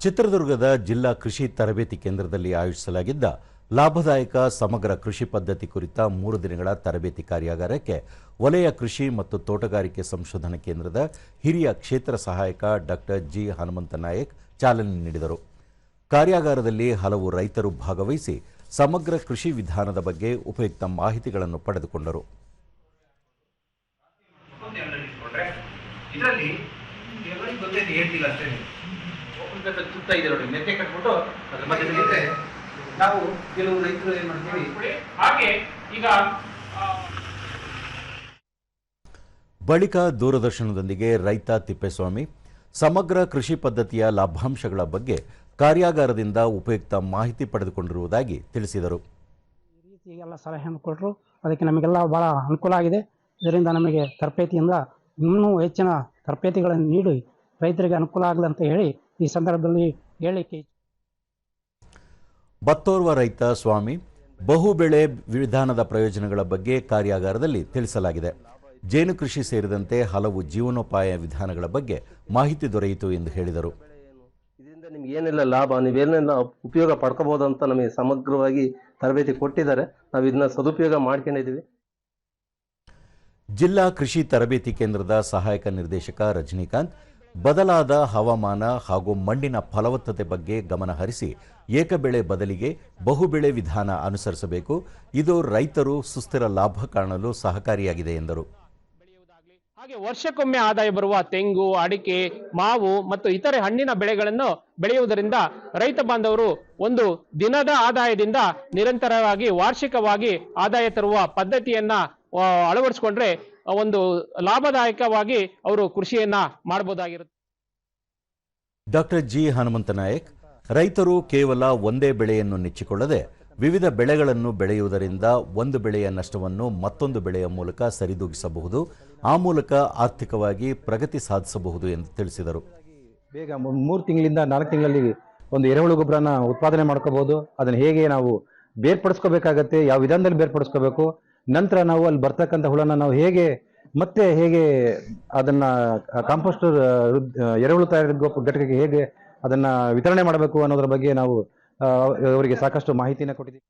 ಚಿತ್ರದುರ್ಗದ ಜಿಲ್ಲಾ ಕೃಷಿ ತರಬೇತಿ ಕೇಂದ್ರದಲ್ಲಿ ಆಯೋಜಿಸಲಾಗಿದ್ದ ಲಾಭದಾಯಕ ಸಮಗ್ರ ಕೃಷಿ ಪದ್ಧತಿ ಕುರಿತ 3 ದಿನಗಳ ತರಬೇತಿ ಕಾರ್ಯಾಗಾರಕ್ಕೆ ವಲಯ ಕೃಷಿ ಮತ್ತು ತೋಟಗಾರಿಕೆ ಸಂಶೋಧನಾ ಕೇಂದ್ರದ ಹಿರಿಯ ಕ್ಷೇತ್ರ ಸಹಾಯಕ ಡಾಕ್ಟರ್ ಜಿ ಹನುಮಂತನಾಯಕ್ ಚಾಲನೆ ನೀಡಿದರು. ಕಾರ್ಯಾಗಾರದಲ್ಲಿ ಹಲವು ರೈತರು ಭಾಗವಹಿಸಿ ಸಮಗ್ರ ಕೃಷಿ ವಿಧಾನದ ಬಗ್ಗೆ ಉಪಯುಕ್ತ ಮಾಹಿತಿಗಳನ್ನು ಪಡೆದುಕೊಂಡರು. ನಾವು ಕೆಲವು ರೈತರು ಏನು ಮಾಡ್ತೀವಿ ಹಾಗೆ ಈಗ ಬಳಿಕ ದೂರದರ್ಶನದೊಂದಿಗೆ ರೈತ ತಿಪ್ಪೇಸ್ವಾಮಿ ಸಮಗ್ರ ಕೃಷಿ ಪದ್ಧತಿಯ ಲಾಭಾಂಶಗಳ ಬಗ್ಗೆ ಕಾರ್ಯಾಗಾರದಿಂದ ಉಪಯುಕ್ತ ಮಾಹಿತಿ ಪಡೆದುಕೊಂಡಿರುವುದಾಗಿ ತಿಳಿಸಿದರು. ಈ ರೀತಿ ಎಲ್ಲ ಸಲಹೆಯನ್ನು ಕೊಟ್ಟರು, ಅದಕ್ಕೆ ನಮಗೆಲ್ಲ ಬಹಳ ಅನುಕೂಲ ಆಗಿದೆ. ಇದರಿಂದ ನಮಗೆ ತರಬೇತಿಯಿಂದ ಇನ್ನೂ ಹೆಚ್ಚಿನ ತರಬೇತಿಗಳನ್ನು ನೀಡಿ ರೈತರಿಗೆ ಅನುಕೂಲ ಆಗಲಿ ಅಂತ ಹೇಳಿ ಈ ಸಂದರ್ಭದಲ್ಲಿ ಹೇಳಿಕೆ. ಮತ್ತೋರ್ವ ರೈತ ಸ್ವಾಮಿ ಬಹುಬೆಳೆ ವಿಧಾನದ ಪ್ರಯೋಜನಗಳ ಬಗ್ಗೆ ಕಾರ್ಯಾಗಾರದಲ್ಲಿ ತಿಳಿಸಲಾಗಿದೆ. ಜೇನು ಕೃಷಿ ಸೇರಿದಂತೆ ಹಲವು ಜೀವನೋಪಾಯ ವಿಧಾನಗಳ ಬಗ್ಗೆ ಮಾಹಿತಿ ದೊರೆಯಿತು ಎಂದು ಹೇಳಿದರು. ಇದರಿಂದ ನಿಮ್ಗೆ ಏನೆಲ್ಲ ಲಾಭ, ನೀವೇನೆಲ್ಲ ಉಪಯೋಗ ಪಡ್ಕೋಬಹುದು ಅಂತ ನಮಗೆ ಸಮಗ್ರವಾಗಿ ತರಬೇತಿ ಕೊಟ್ಟಿದ್ದಾರೆ. ನಾವು ಇದನ್ನ ಸದುಪಯೋಗ ಮಾಡ್ಕೊಂಡಿದ್ದೀವಿ. ಜಿಲ್ಲಾ ಕೃಷಿ ತರಬೇತಿ ಕೇಂದ್ರದ ಸಹಾಯಕ ನಿರ್ದೇಶಕ ರಜನಿಕಾಂತ್ ಬದಲಾದ ಹವಾಮಾನ ಹಾಗೂ ಮಣ್ಣಿನ ಫಲವತ್ತತೆ ಬಗ್ಗೆ ಗಮನ ಹರಿಸಿ ಏಕಬೆಳೆ ಬದಲಿಗೆ ಬಹುಬೆಳೆ ವಿಧಾನ ಅನುಸರಿಸಬೇಕು. ಇದು ರೈತರು ಸುಸ್ಥಿರ ಲಾಭ ಕಾಣಲು ಸಹಕಾರಿಯಾಗಿದೆ ಎಂದರು. ಹಾಗೆ ವರ್ಷಕ್ಕೊಮ್ಮೆ ಆದಾಯ ಬರುವ ತೆಂಗು, ಅಡಿಕೆ, ಮಾವು ಮತ್ತು ಇತರೆ ಹಣ್ಣಿನ ಬೆಳೆಗಳನ್ನು ಬೆಳೆಯುವುದರಿಂದ ರೈತ ಬಾಂಧವರು ಒಂದು ದಿನದ ಆದಾಯದಿಂದ ನಿರಂತರವಾಗಿ ವಾರ್ಷಿಕವಾಗಿ ಆದಾಯ ತರುವ ಪದ್ಧತಿಯನ್ನ ಅಳವಡಿಸಿಕೊಂಡ್ರೆ ಒಂದು ಲಾಭದಾಯಕವಾಗಿ ಅವರು ಕೃಷಿಯನ್ನ ಮಾಡಬಹುದಾಗಿರುತ್ತೆ. ಡಾಕ್ಟರ್ ಜಿ ಹನುಮಂತನಾಯಕ್ ರೈತರು ಕೇವಲ ಒಂದೇ ಬೆಳೆಯನ್ನು ನೆಚ್ಚಿಕೊಳ್ಳದೆ ವಿವಿಧ ಬೆಳೆಗಳನ್ನು ಬೆಳೆಯುವುದರಿಂದ ಒಂದು ಬೆಳೆಯ ನಷ್ಟವನ್ನು ಮತ್ತೊಂದು ಬೆಳೆಯ ಮೂಲಕ ಸರಿದೂಗಿಸಬಹುದು, ಆ ಮೂಲಕ ಆರ್ಥಿಕವಾಗಿ ಪ್ರಗತಿ ಸಾಧಿಸಬಹುದು ಎಂದು ತಿಳಿಸಿದರು. ಬೇಗ 3 ತಿಂಗಳಿಂದ 4 ತಿಂಗಳಲ್ಲಿ ಒಂದು ಎರೆಹುಳು ಗೊಬ್ಬರನ ಉತ್ಪಾದನೆ ಮಾಡ್ಕೋಬಹುದು. ಅದನ್ನು ಹೇಗೆ ನಾವು ಬೇರ್ಪಡಿಸ್ಕೋಬೇಕಾಗತ್ತೆ, ಯಾವ ವಿಧಾನದಲ್ಲಿ ಬೇರ್ಪಡಿಸ್ಕೋಬೇಕು, ನಂತರ ನಾವು ಅಲ್ಲಿ ಬರ್ತಕ್ಕಂಥ ಹುಳನ ನಾವು ಹೇಗೆ ಅದನ್ನ ಕಾಂಪೋಸ್ಟ್ ಎರೆಹುಳು ತಯಾರಿಕೆ ಘಟಕಕ್ಕೆ ಹೇಗೆ ಅದನ್ನ ವಿತರಣೆ ಮಾಡಬೇಕು ಅನ್ನೋದ್ರ ಬಗ್ಗೆ ನಾವು ಅವರಿಗೆ ಸಾಕಷ್ಟು ಮಾಹಿತಿನ ಕೊಟ್ಟಿದ್ದೀವಿ.